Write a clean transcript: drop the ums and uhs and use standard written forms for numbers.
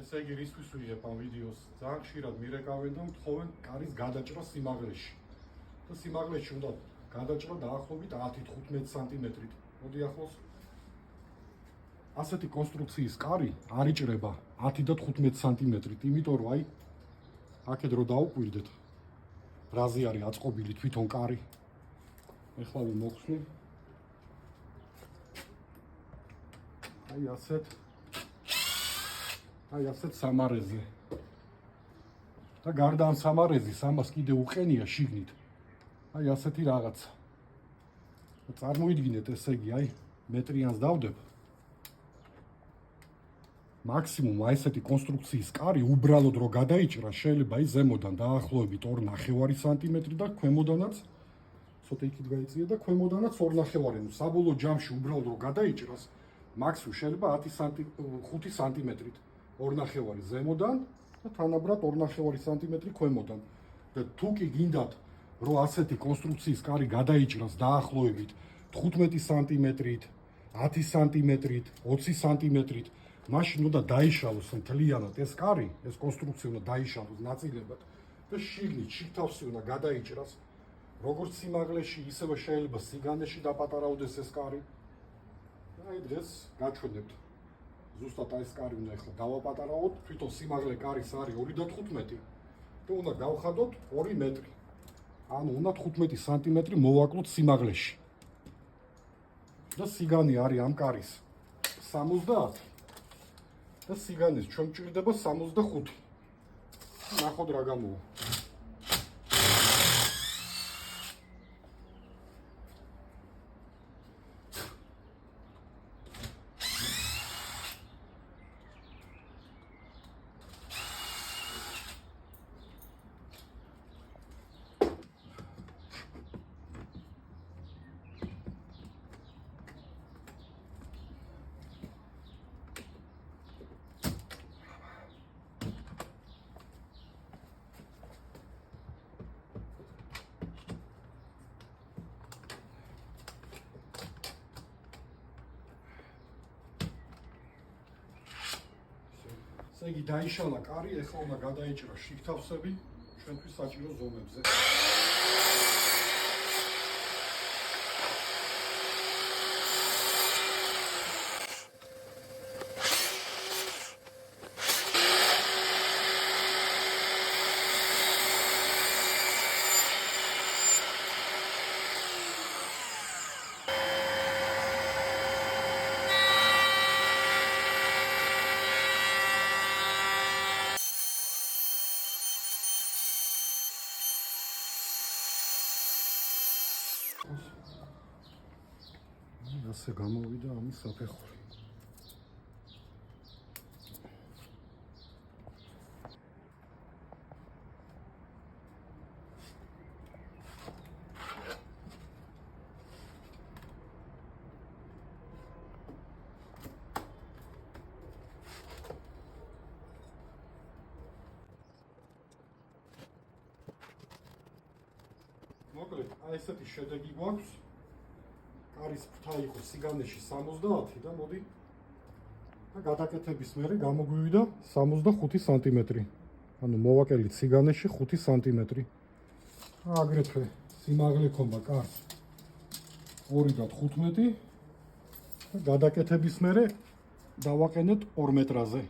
ესე იგი რისთვის ვიღებ ამ ვიდეოს? ძალიან ხშირად მირეკავენ და მთხოვენ კარის გადაჭრა სიმაღლეში. და სიმაღლეში უნდა გადაჭრა დაახლოებით 10-15 სანტიმეტრით. მოდი ახლოს. ასეთი კონსტრუქციის კარი არ იჭრება 10 და 15 სანტიმეტრით, იმიტომ რომ აი აქეთ რო დაუკვირდეთ, რაზე არის აწყობილი თვითონ კარი. ეხლა ვიმოხსნი. აი ასეთ სამარეზე. და გარდა ამ სამარეზის ამას კიდე უყენია შიგნით. აი ასეთი რაღაცა. წარმოიდგინეთ, ესე იგი, აი მეტრიანს დავდებ. მაქსიმუმ აი ესეთი კონსტრუქციის კარი უბრალოდ რო გადაიჭრა, შეიძლება ის ზემოდან დაახლოებით 2.5 სანტიმეტრი და ქვემოდანაც ცოტა იქით გაიწია და ქვემოდანაც 2.5. ნუ საბოლოო ჯამში უბრალოდ რო გადაიჭრას, მაქსიმუმ შეიძლება 5 სანტიმეტრით 2.5 ზემოდან და თანაბრად 2.5 სანტიმეტრი ქვემოდან. და თუ კი გინდათ რომ ასეთი კონსტრუქციის კარი გადაიჭრას დაახლოებით 15 სანტიმეტრით, 10 სანტიმეტრით, 20 სანტიმეტრით, მაშინ უნდა დაიშალოს მთლიანად ეს კარი, ეს კონსტრუქცია უნდა დაიშალოს ნაწილებად და შიგნით შიგთავსი უნდა გადაიჭრას. როგორც სიმაღლეში, ისევე შეიძლება სიგანეში დაპატარავდეს ეს კარი. აი დღეს გაჩვენებთ. ზუსტად ეს კარი უნდა ახლა დავაპატარავოთ, თვითონ სიმაღლე კარის არის 2.15 და უნდა გავხადოთ 2 მეტრი. ანუ უნდა 15 სანტიმეტრი მოვაკლოთ სიმაღლეში. და სიგანი არის ამ კარის 70 და სიგანის ჩვენ გვჭირდება 65. ნახოთ რა გამოვა. ესე იგი დაიშალა კარი, ეხლა უნდა გადაიჭრა შიგთავსები ჩვენთვის საჭირო ზომებზე. ასე გამოვიდა ამის საფეხური. მოკლედ, აი ესეთი შედეგი გვაქვს. კარის ფრთა იყო სიგანეში 70 და მოდი და გადაკეთების მერე გამოგვივიდა 65 სანტიმეტრი. ანუ მოვაკელით სიგანეში 5 სანტიმეტრი. აგრეთვე სიმაღლე ქონდა კარს 2.15 და გადაკეთების მერე დავაყენეთ 2 მეტრაზე.